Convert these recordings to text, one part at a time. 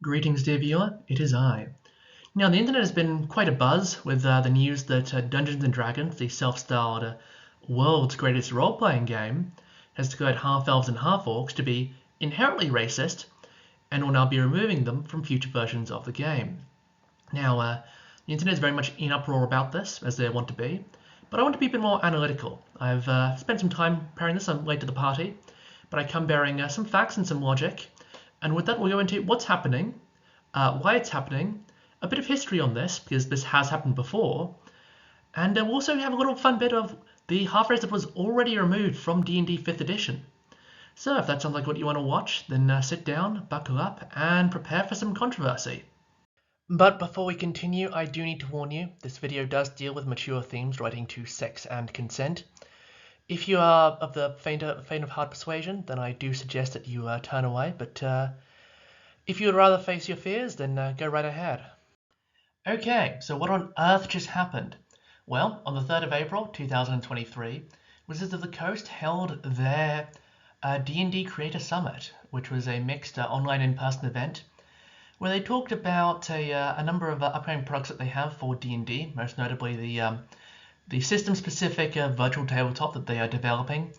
Greetings, dear viewer, it is I. Now, the internet has been quite a buzz with the news that Dungeons & Dragons, the self-styled world's greatest role-playing game, has declared half-elves and half-orcs to be inherently racist and will now be removing them from future versions of the game. Now, the internet is very much in uproar about this, as they want to be, but I want to be a bit more analytical. I've spent some time preparing this. I'm late to the party, but I come bearing some facts and some logic. And with that, we'll go into what's happening, why it's happening, a bit of history on this, because this has happened before, and we'll also have a little fun bit of the half-race that was already removed from D&D 5th Edition. So if that sounds like what you want to watch, then sit down, buckle up, and prepare for some controversy. But before we continue, I do need to warn you, this video does deal with mature themes relating to sex and consent. If you are of the faint of heart persuasion, then I do suggest that you turn away, but if you would rather face your fears, then go right ahead. Okay, so what on earth just happened? Well, on the 3rd of April 2023, Wizards of the Coast held their D&D Creator Summit, which was a mixed online in-person event, where they talked about a number of upcoming products that they have for D&D, most notably the system-specific virtual tabletop that they are developing,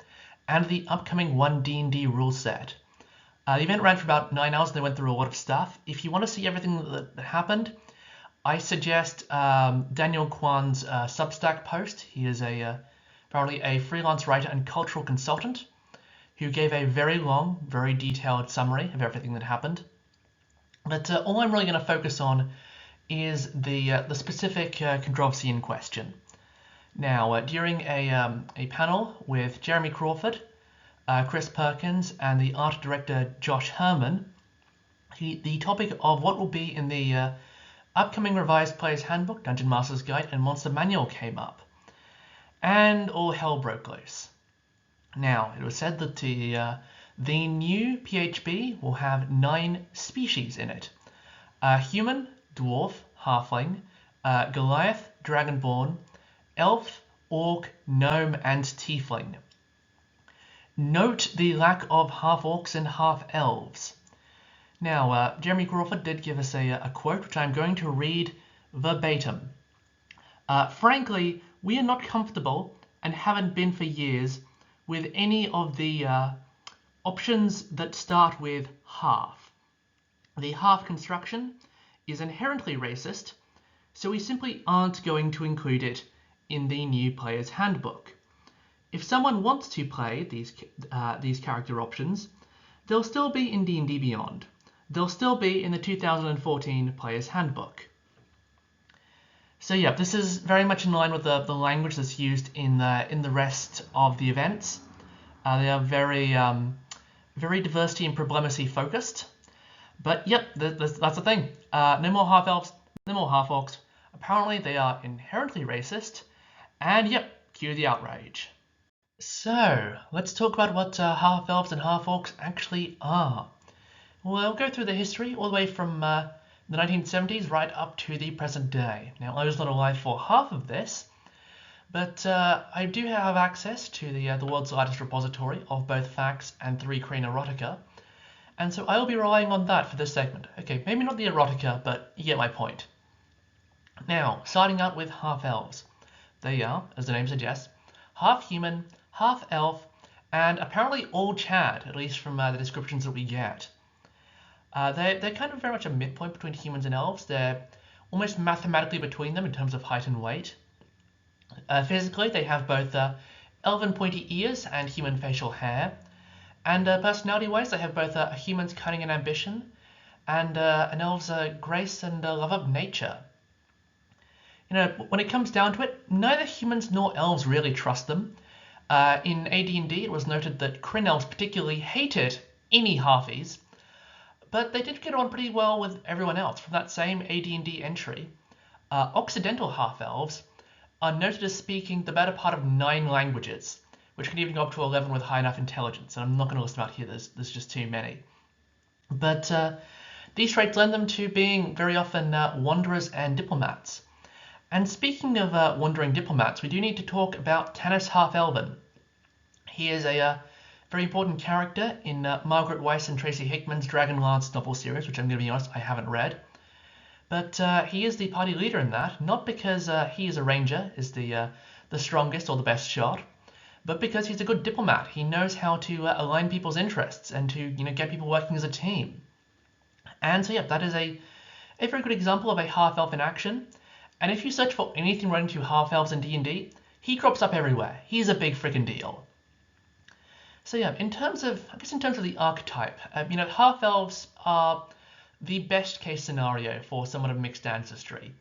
and the upcoming 1D&D rule set. The event ran for about 9 hours and they went through a lot of stuff. If you want to see everything that happened, I suggest Daniel Kwan's Substack post. He is apparently a freelance writer and cultural consultant who gave a very long, very detailed summary of everything that happened. But all I'm really going to focus on is the specific controversy in question. Now, during a panel with Jeremy Crawford, Chris Perkins, and the art director Josh Herman, the topic of what will be in the upcoming revised Player's Handbook, Dungeon Master's Guide, and Monster Manual came up, and all hell broke loose. Now, it was said that the new PHB will have 9 species in it: human, dwarf, halfling, Goliath, dragonborn, elf, orc, gnome, and tiefling. Note the lack of half-orcs and half-elves. Now, Jeremy Crawford did give us a quote, which I'm going to read verbatim. Frankly, we are not comfortable, and haven't been for years, with any of the options that start with half. The half construction is inherently racist, so we simply aren't going to include it in the new Player's Handbook. If someone wants to play these character options, they'll still be in D&D Beyond. They'll still be in the 2014 Player's Handbook. So yeah, this is very much in line with the language that's used in the rest of the events. They are very diversity and problemacy focused. But yep, that's the thing. No more half-elves, no more half-orcs. Apparently they are inherently racist. And yep, cue the outrage. So, let's talk about what half-elves and half-orcs actually are. We'll go through the history all the way from the 1970s right up to the present day. Now, I was not alive for half of this, but I do have access to the world's largest repository of both facts and 3 crane erotica, and so I will be relying on that for this segment. Okay, maybe not the erotica, but you get my point. Now, starting out with half-elves. They are, as the name suggests, half-human, half-elf, and apparently all Chad, at least from the descriptions that we get. They're kind of very much a midpoint between humans and elves. They're almost mathematically between them in terms of height and weight. Physically, they have both elven pointy ears and human facial hair. And personality-wise, they have both a human's cunning and ambition, and an elf's grace and love of nature. You know, when it comes down to it, neither humans nor elves really trust them. In AD&D, it was noted that Kryn elves particularly hated any halfies, but they did get on pretty well with everyone else. From that same AD&D entry, Occidental half-elves are noted as speaking the better part of 9 languages, which can even go up to 11 with high enough intelligence, and I'm not going to list them out here, there's just too many. But these traits lend them to being very often wanderers and diplomats. And speaking of wandering diplomats, we do need to talk about Tanis Half-Elven. He is a Very important character in Margaret Weiss and Tracy Hickman's Dragonlance novel series, which I'm going to be honest, I haven't read. But he is the party leader in that, not because he is a ranger, is the strongest or the best shot, but because he's a good diplomat. He knows how to align people's interests and to get people working as a team. And so yeah, that is a very good example of a half-elf in action. And if you search for anything relating to half-elves in D&D, he crops up everywhere. He's a big freaking deal. So yeah, in terms of the archetype, half-elves are the best case scenario for someone of mixed ancestry.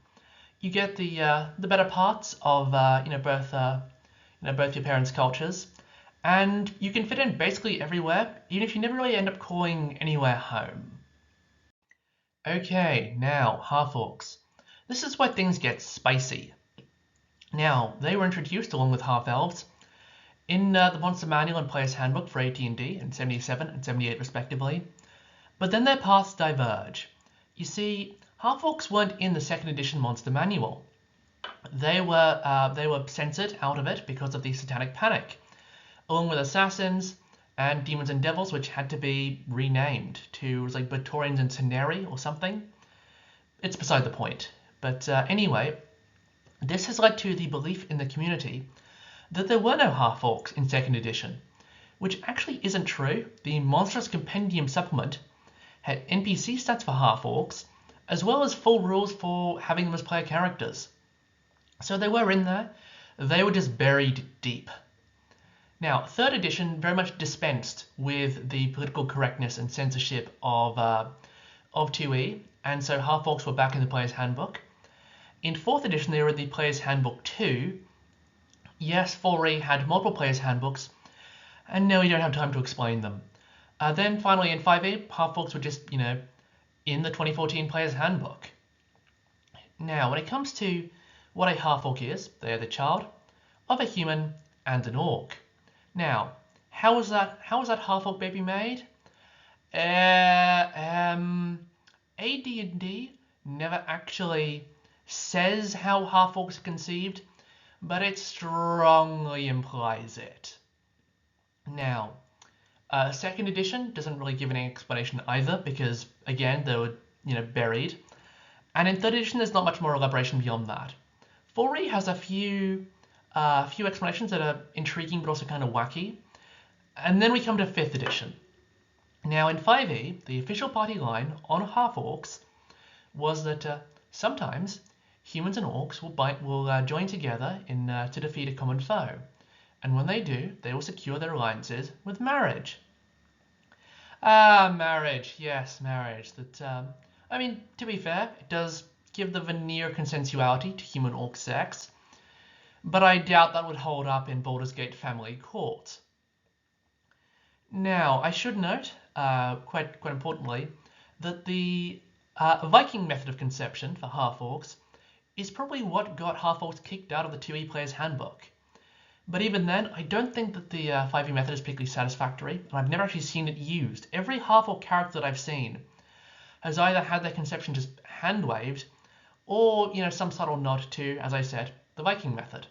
You get the better parts of both your parents' cultures, and you can fit in basically everywhere, even if you never really end up calling anywhere home. Okay, now half-orcs. This is where things get spicy. Now, they were introduced along with half-elves in the Monster Manual and Player's Handbook for AD&D in 77 and 78 respectively, but then their paths diverge. You see, half-orcs weren't in the 2nd edition Monster Manual. They were censored out of it because of the Satanic Panic, along with assassins and demons and devils, which had to be renamed to, it was like Batorians and Teneri or something. It's beside the point. But anyway, this has led to the belief in the community that there were no half-orcs in 2nd edition, which actually isn't true. The Monstrous Compendium supplement had NPC stats for half-orcs, as well as full rules for having them as player characters. So they were in there, they were just buried deep. Now, 3rd edition very much dispensed with the political correctness and censorship of 2E, and so half-orcs were back in the Player's Handbook. In 4th edition, they were in the Player's Handbook 2. Yes, 4E had multiple Player's Handbooks, and no, we don't have time to explain them. Then finally in 5E, half-orcs were just, in the 2014 Player's Handbook. Now, when it comes to what a half-orc is, they are the child of a human and an orc. Now, how was that half-orc baby made? AD&D never actually says how half-orcs are conceived, but it strongly implies it. Now, 2nd edition doesn't really give any explanation either, because again they were buried, and in 3rd edition there's not much more elaboration beyond that. 4E has a few explanations that are intriguing but also kind of wacky, and then we come to 5th edition. Now in 5E, the official party line on half-orcs was that sometimes humans and orcs will join together to defeat a common foe, and when they do, they will secure their alliances with marriage. Marriage, yes, marriage. That to be fair, it does give the veneer of consensuality to human-orc sex, but I doubt that would hold up in Baldur's Gate family court. Now, I should note, quite importantly, that the Viking method of conception for half-orcs is probably what got half-orcs kicked out of the 2E Player's Handbook. But even then, I don't think that the 5E method is particularly satisfactory, and I've never actually seen it used. Every half-orc character that I've seen has either had their conception just hand-waved, or some subtle nod to, as I said, the Viking method.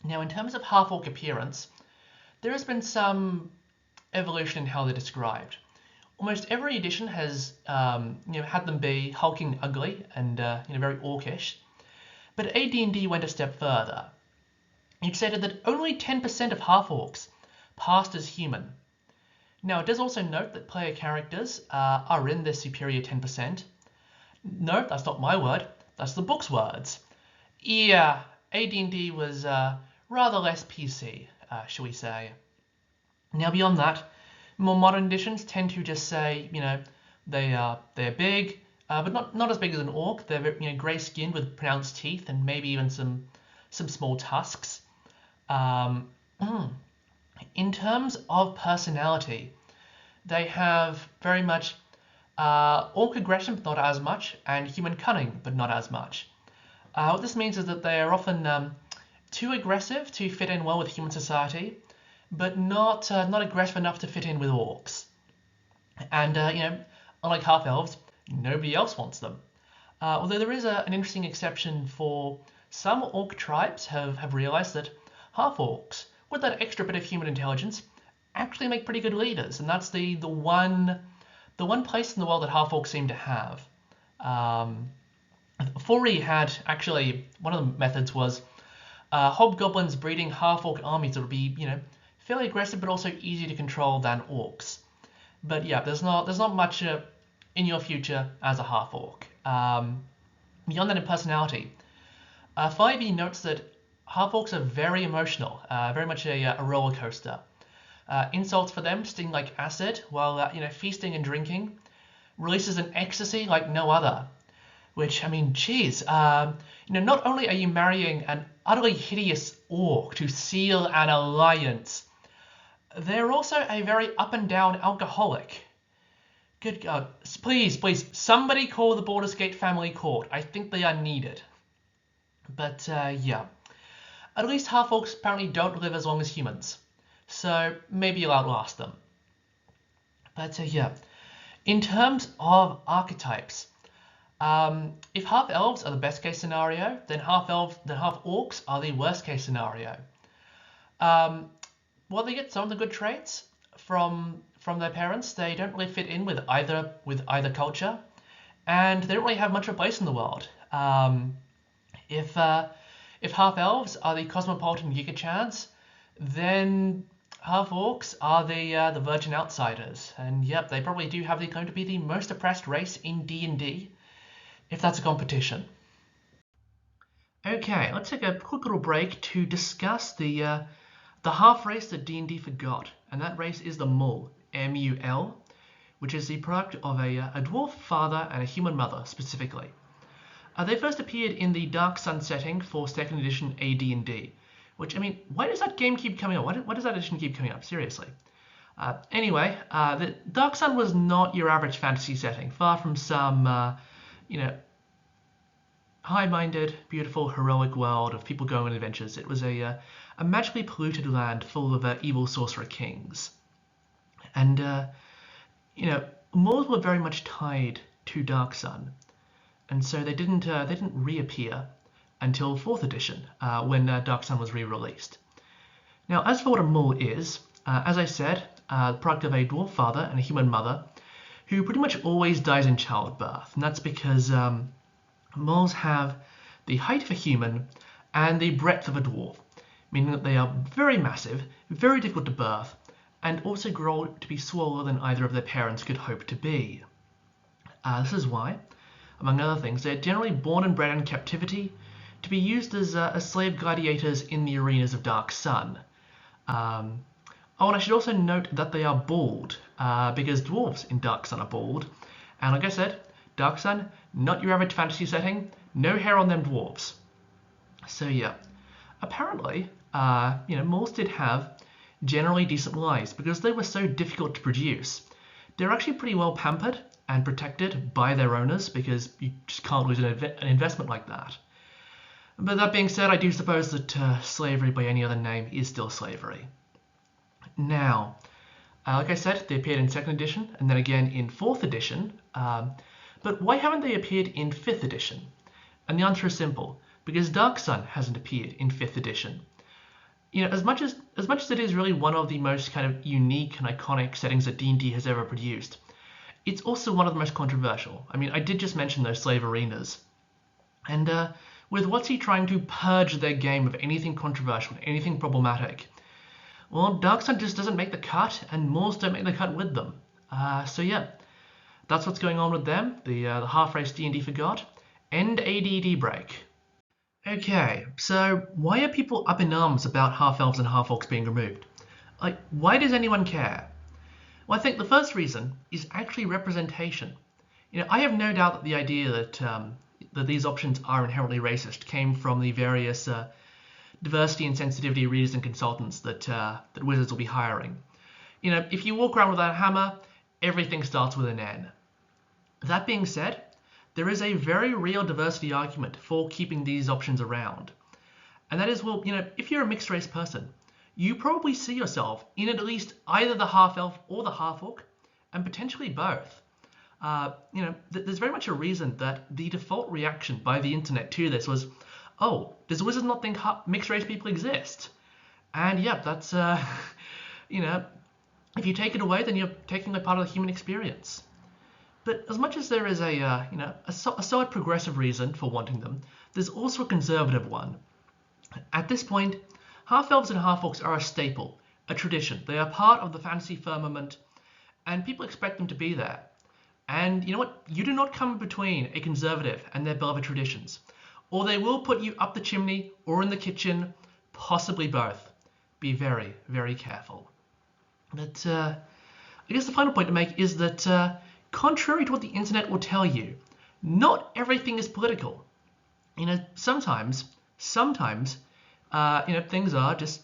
Now, in terms of half-orc appearance, there has been some evolution in how they're described. Almost every edition has had them be hulking ugly and very orcish, but AD&D went a step further. It stated that only 10% of half-orcs passed as human. Now, it does also note that player characters are in this superior 10%. No, that's not my word, that's the book's words. Yeah, AD&D was rather less PC, shall we say. Now, beyond that, more modern editions tend to just say, they're big, but not as big as an orc. They're grey-skinned with pronounced teeth and maybe even some small tusks. In terms of personality, they have very much orc aggression, but not as much, and human cunning, but not as much. What this means is that they are often too aggressive to fit in well with human society, but not aggressive enough to fit in with orcs. And unlike half-elves, nobody else wants them. Although there is an interesting exception for some orc tribes have realized that half-orcs, with that extra bit of human intelligence, actually make pretty good leaders, and that's the one place in the world that half-orcs seem to have. 4E had actually one of the methods was hobgoblins breeding half-orc armies that would be fairly aggressive but also easier to control than orcs. But yeah, there's not much in your future as a half-orc. Beyond that in personality, 5e notes that half-orcs are very emotional, very much a roller coaster. Insults for them sting like acid, while feasting and drinking releases an ecstasy like no other. Which, I mean, geez, not only are you marrying an utterly hideous orc to seal an alliance, they're also a very up and down alcoholic. Good God, please, somebody call the Baldur's Gate family court. I think they are needed. But yeah, at least half-orcs apparently don't live as long as humans, so maybe you'll outlast them. But yeah, in terms of archetypes, if half-elves are the best case scenario, then half-orcs are the worst case scenario. While they get some of the good traits from their parents, they don't really fit in with either culture, and they don't really have much of a place in the world. If half-elves are the cosmopolitan giga-chads, then half-orcs are the virgin outsiders, and yep, they probably do have the claim to be the most oppressed race in D&D, if that's a competition. Okay, let's take a quick little break to discuss the half race that D&D forgot, and that race is the Mul, M-U-L, which is the product of a dwarf father and a human mother, specifically. They first appeared in the Dark Sun setting for 2nd edition AD&D, which, I mean, why does that game keep coming up? Why does that edition keep coming up? Seriously. Anyway, the Dark Sun was not your average fantasy setting, far from some, high-minded, beautiful, heroic world of people going on adventures. It was a magically polluted land full of evil sorcerer kings. And, Moors were very much tied to Dark Sun, and so they didn't reappear until 4th edition, when Dark Sun was re-released. Now, as for what a Mul is, as I said, the product of a dwarf father and a human mother, who pretty much always dies in childbirth, and that's because Muls have the height of a human and the breadth of a dwarf, meaning that they are very massive, very difficult to birth, and also grow to be smaller than either of their parents could hope to be. This is why, among other things, they're generally born and bred in captivity to be used as slave gladiators in the arenas of Dark Sun. And I should also note that they are bald, because dwarves in Dark Sun are bald, and like I said, Dark Sun, not your average fantasy setting, no hair on them dwarves. So yeah, apparently, Muls did have generally decent lives because they were so difficult to produce. They're actually pretty well pampered and protected by their owners because you just can't lose an investment like that. But that being said, I do suppose that slavery by any other name is still slavery. Now, like I said, they appeared in 2nd edition and then again in 4th edition. But why haven't they appeared in 5th edition? And the answer is simple, because Dark Sun hasn't appeared in 5th edition. As much as it is really one of the most kind of unique and iconic settings that D&D has ever produced, it's also one of the most controversial. I mean, I did just mention those slave arenas. And with WotC trying to purge their game of anything controversial, anything problematic, well, Dark Sun just doesn't make the cut, and Muls don't make the cut with them. So yeah, that's what's going on with them, the half-race D&D forgot. End AD&D break. Okay, so why are people up in arms about half-elves and half-orcs being removed? Like, why does anyone care? Well, I think the first reason is actually representation. I have no doubt that the idea that these options are inherently racist came from the various diversity and sensitivity readers and consultants that Wizards will be hiring. If you walk around with that hammer, everything starts with an N. That being said, there is a very real diversity argument for keeping these options around. And that is, well, if you're a mixed race person, you probably see yourself in at least either the half-elf or the half-orc, and potentially both. There's very much a reason that the default reaction by the internet to this was, oh, does Wizards not think mixed race people exist? And yeah, that's, If you take it away, then you're taking away part of the human experience. But as much as there is a solid progressive reason for wanting them, there's also a conservative one. At this point, half-elves and half-orcs are a staple, a tradition. They are part of the fantasy firmament, and people expect them to be there. And you know what? You do not come between a conservative and their beloved traditions, or they will put you up the chimney or in the kitchen, possibly both. Be very, very careful. But I guess the final point to make is that contrary to what the internet will tell you, not everything is political. Sometimes things are just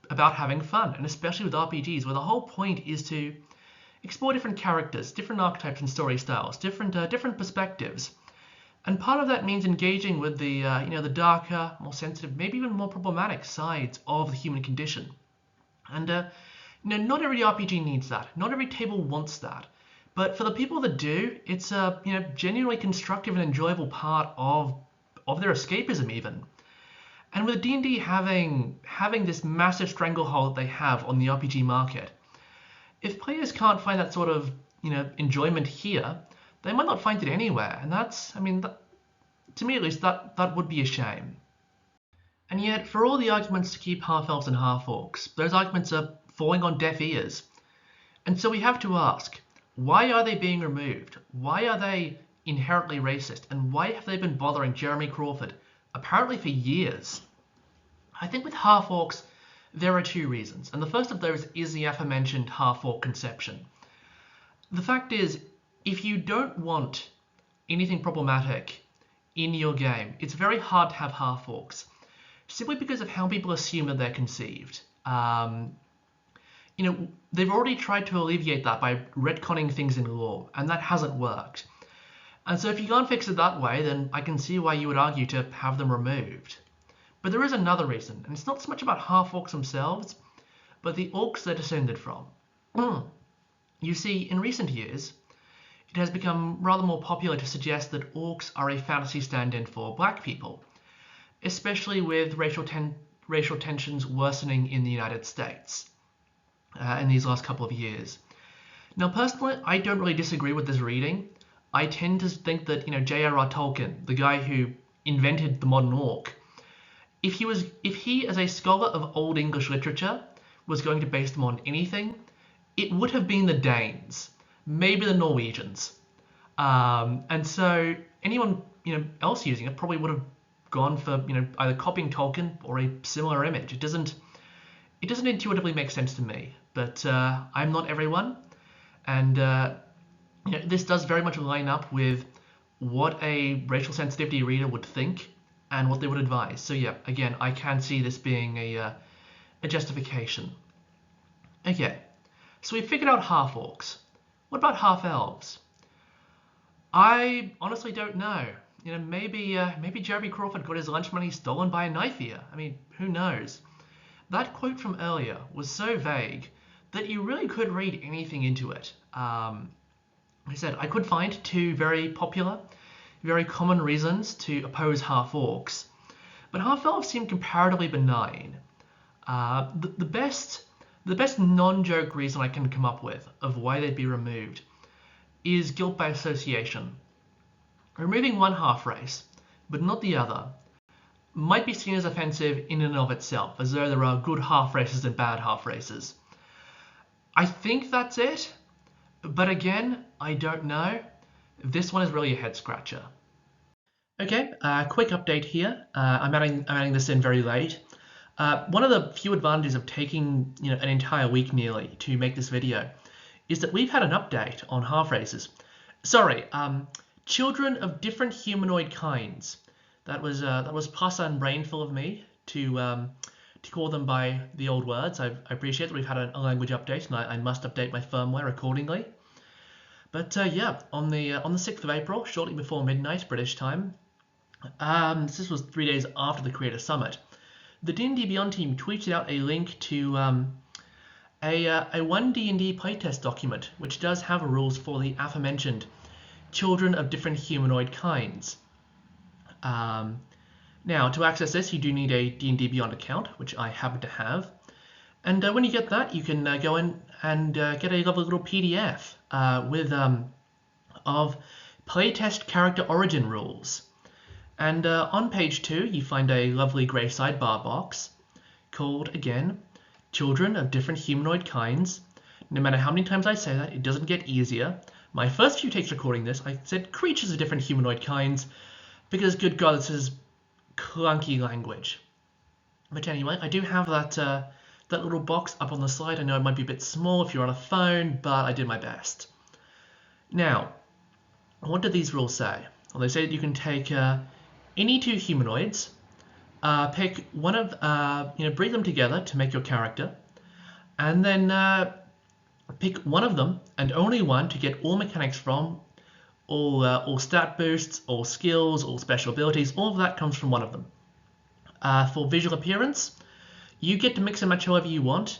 about having fun, and especially with RPGs, where the whole point is to explore different characters, different archetypes and story styles, different perspectives. And part of that means engaging with the darker, more sensitive, maybe even more problematic sides of the human condition. And not every RPG needs that. Not every table wants that. But for the people that do, it's a genuinely constructive and enjoyable part of their escapism even. And with D&D having this massive stranglehold that they have on the RPG market, if players can't find that sort of enjoyment here, they might not find it anywhere. And to me at least, that would be a shame. And yet, for all the arguments to keep half-elves and half-orcs, those arguments are falling on deaf ears. And so we have to ask, why are they being removed? Why are they inherently racist? And why have they been bothering Jeremy Crawford, apparently for years? I think with half-orcs, there are two reasons. And the first of those is the aforementioned half-orc conception. The fact is, if you don't want anything problematic in your game, it's very hard to have half-orcs, simply because of how people assume that they're conceived. They've already tried to alleviate that by retconning things in lore, and that hasn't worked. And so if you can't fix it that way, then I can see why you would argue to have them removed. But there is another reason, and it's not so much about half-orcs themselves, but the orcs they're descended from. You see, in recent years, it has become rather more popular to suggest that orcs are a fantasy stand-in for black people, especially with racial tensions worsening in the United States in these last couple of years. Now, personally, I don't really disagree with this reading. I tend to think that J.R.R. Tolkien, the guy who invented the modern orc, if he, as a scholar of Old English literature, was going to base them on anything, it would have been the Danes, maybe the Norwegians, and so anyone else using it probably would have gone for either copying Tolkien or a similar image. It doesn't intuitively make sense to me, but I'm not everyone, and this does very much line up with what a racial sensitivity reader would think and what they would advise. So yeah, again, I can see this being a justification. Okay, so we figured out half-orcs. What about half-elves? I honestly don't know. Maybe Jeremy Crawford got his lunch money stolen by a knife ear. I mean, who knows? That quote from earlier was so vague that you really could read anything into it. Like I said, I could find two very popular, very common reasons to oppose half-orcs, but half-elves seem comparatively benign. The best non-joke reason I can come up with of why they'd be removed is guilt by association. Removing one half-race, but not the other, might be seen as offensive in and of itself, as though there are good half-races and bad half-races. I think that's it, but again, I don't know. This one is really a head-scratcher. Okay, quick update here. I'm adding this in very late. One of the few advantages of taking an entire week nearly to make this video is that we've had an update on half-races. Sorry, children of different humanoid kinds. That was pus and brainful of me to call them by the old words. I appreciate that we've had a language update, and I must update my firmware accordingly. But yeah, on the 6th of April, shortly before midnight British time, this was 3 days after the Creator Summit, the D&D Beyond team tweeted out a link to a 1 D&D playtest document, which does have rules for the aforementioned children of different humanoid kinds. Now, to access this, you do need a D&D Beyond account, which I happen to have. And when you get that, you can go in and get a lovely little PDF of playtest character origin rules. And on page 2, you find a lovely grey sidebar box called, again, Children of Different Humanoid Kinds. No matter how many times I say that, it doesn't get easier. My first few takes recording this, I said creatures of different humanoid kinds, because, good God, this is clunky language. But anyway, I do have that little box up on the slide. I know it might be a bit small if you're on a phone, but I did my best. Now, what do these rules say? Well, they say that you can take any 2 humanoids, pick one of, breed them together to make your character, and then pick one of them and only one to get all mechanics from, all stat boosts, all skills, all special abilities. All of that comes from one of them. For visual appearance, you get to mix and match however you want,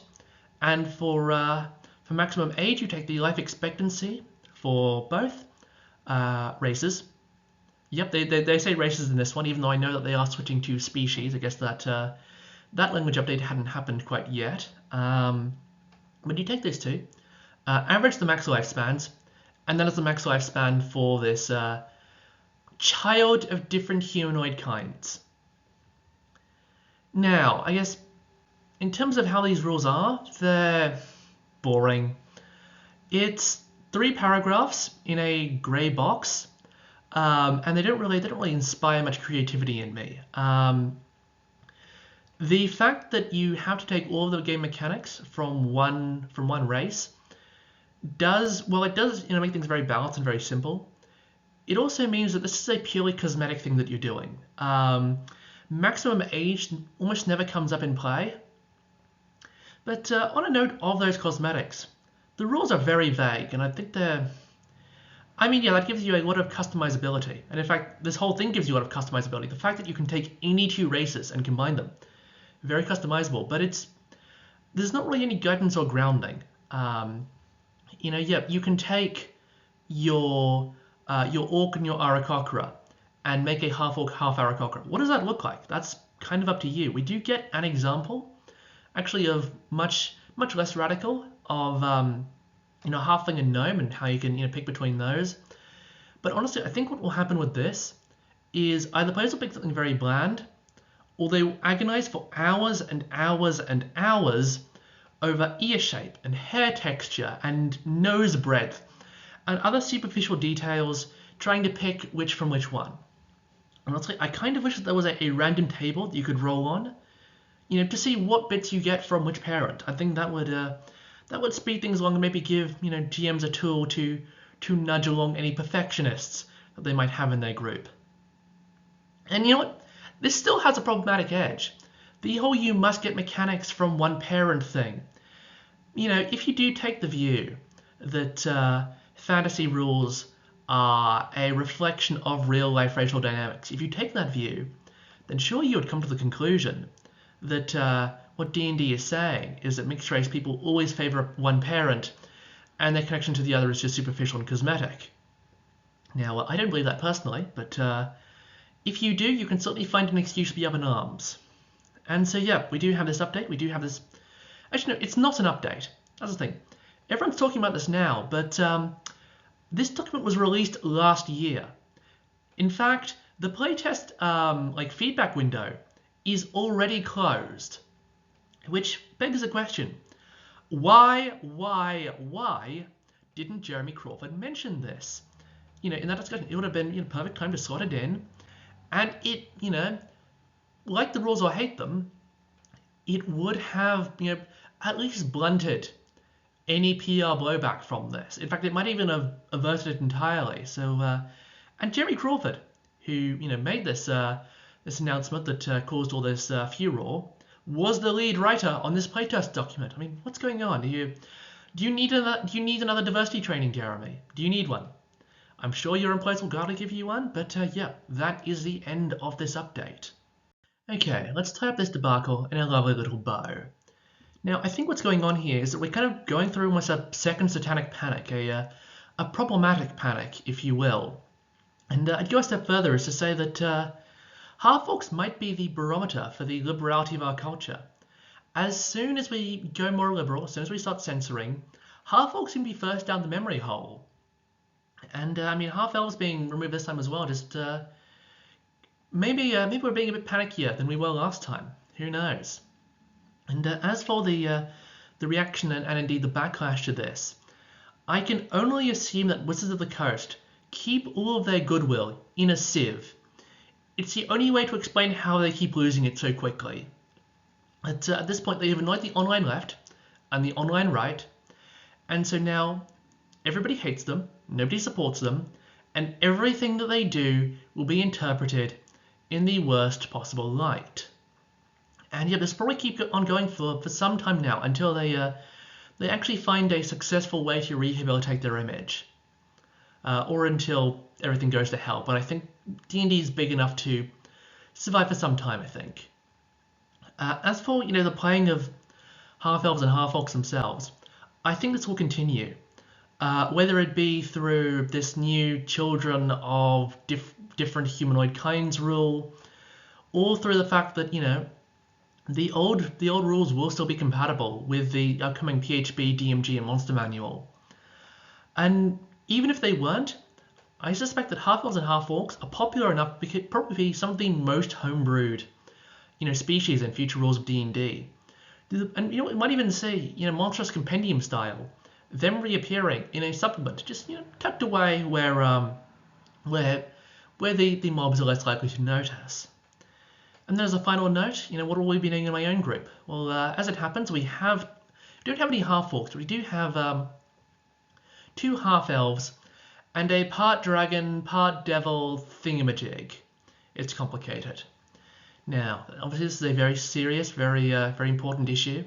and for maximum age, you take the life expectancy for both races. Yep, they say races in this one, even though I know that they are switching to species. I guess that language update hadn't happened quite yet. But you take these 2, average the max lifespans, and that is the max lifespan for this child of different humanoid kinds. Now, I guess in terms of how these rules are, they're boring. It's 3 paragraphs in a grey box, and they don't really inspire much creativity in me. The fact that you have to take all of the game mechanics from one race does make things very balanced and very simple. It also means that this is a purely cosmetic thing that you're doing. Maximum age almost never comes up in play. But on a note of those cosmetics, the rules are very vague, and I think that gives you a lot of customizability. And in fact, this whole thing gives you a lot of customizability. The fact that you can take any 2 races and combine them, very customizable. But there's not really any guidance or grounding. You can take your orc and your Aarakocra and make a half-orc, half-Aarakocra. What does that look like? That's kind of up to you. We do get an example, actually, of much less radical, of halfling and gnome, and how you can pick between those. But honestly, I think what will happen with this is either players will pick something very bland, or they will agonize for hours and hours and hours over ear shape and hair texture and nose breadth and other superficial details, trying to pick which from which one. Honestly, I kind of wish that there was a random table that you could roll on, to see what bits you get from which parent. I think that would speed things along and maybe give GMs a tool to nudge along any perfectionists that they might have in their group. And you know what? This still has a problematic edge. The whole you must get mechanics from one parent thing. If you do take the view that fantasy rules are a reflection of real-life racial dynamics, if you take that view, then surely you would come to the conclusion that what D&D is saying is that mixed-race people always favor one parent, and their connection to the other is just superficial and cosmetic. Now, I don't believe that personally, but if you do, you can certainly find an excuse to be up in arms. And so, yeah, we do have this update. We do have this... Actually, no, it's not an update. That's the thing. Everyone's talking about this now, but this document was released last year. In fact, the playtest feedback window is already closed, which begs the question: why didn't Jeremy Crawford mention this? In that discussion, it would have been perfect time to slot it in, and it, like the rules or hate them, it would have, at least blunted any PR blowback from this. In fact, it might even have averted it entirely. So, and Jeremy Crawford, who made this this announcement that caused all this furor, was the lead writer on this playtest document. I mean, what's going on? Do you need another diversity training, Jeremy? Do you need one? I'm sure your employers will gladly give you one, but yeah, that is the end of this update. Okay, let's tie up this debacle in a lovely little bow. Now, I think what's going on here is that we're kind of going through almost a second satanic panic, a problematic panic, if you will. And I'd go a step further as to say that half-orcs might be the barometer for the liberality of our culture. As soon as we go more liberal, as soon as we start censoring, half-orcs can be first down the memory hole. And I mean, half-elves being removed this time as well, just maybe we're being a bit panickier than we were last time. Who knows? And as for the reaction and indeed the backlash to this, I can only assume that Wizards of the Coast keep all of their goodwill in a sieve. It's the only way to explain how they keep losing it so quickly. At this point, they have annoyed the online left and the online right, and so now everybody hates them, nobody supports them, and everything that they do will be interpreted in the worst possible light. And yeah, this will probably keep on going for some time now until they actually find a successful way to rehabilitate their image, or until everything goes to hell. But I think D&D is big enough to survive for some time, I think. As for the playing of half-elves and half-orcs themselves, I think this will continue. Whether it be through this new Children of Different Humanoid Kinds rule, or through the fact that the old rules will still be compatible with the upcoming PHB, DMG, and Monster Manual. And even if they weren't, I suspect that half-elves and half-orcs are popular enough to probably be some of the most homebrewed, species in future rules of D&D. And we might even see, monstrous compendium style, them reappearing in a supplement, just tucked away where the mobs are less likely to notice. And then as a final note, what will we be doing in my own group? Well, as it happens, we don't have any half-orcs, but we do have 2 half-elves and a part dragon, part devil thingamajig. It's complicated. Now, obviously this is a very serious, very important issue,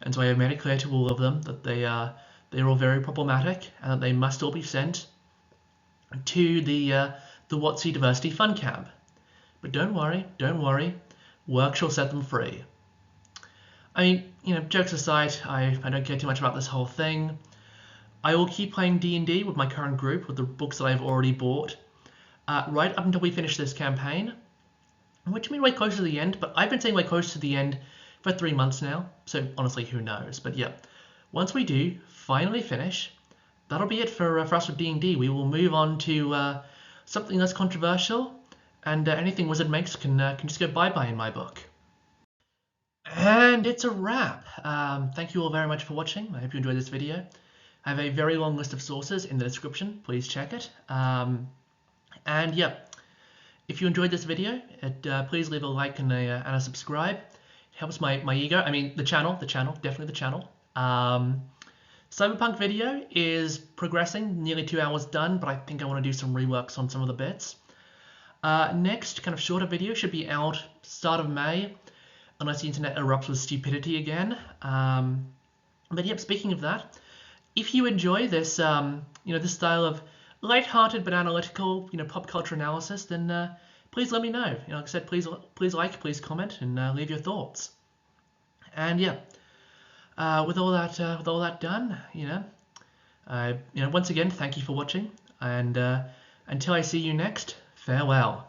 and so I have made it clear to all of them that they're all very problematic and that they must all be sent to the WotC Diversity Fun Camp. But don't worry, work shall set them free. I mean, jokes aside, I don't care too much about this whole thing. I will keep playing D&D with my current group, with the books that I've already bought, right up until we finish this campaign, which means way close to the end, but I've been saying way close to the end for 3 months now, so honestly, who knows? But yeah, once we do finally finish, that'll be it for us with D&D. We will move on to something less controversial, and anything Wizard makes can just go bye-bye in my book. And it's a wrap. Thank you all very much for watching. I hope you enjoyed this video. I have a very long list of sources in the description. Please check it. And yeah, if you enjoyed this video, please leave a like and a subscribe. It helps my ego. I mean, the channel, definitely the channel. Cyberpunk video is progressing, nearly 2 hours done, but I think I want to do some reworks on some of the bits. Next, kind of shorter video should be out start of May, unless the internet erupts with stupidity again. But yep, speaking of that, if you enjoy this, this style of light-hearted but analytical, pop culture analysis, then please let me know. Like I said, please like, please comment, and leave your thoughts. And yeah, with all that done, once again, thank you for watching, and until I see you next, farewell.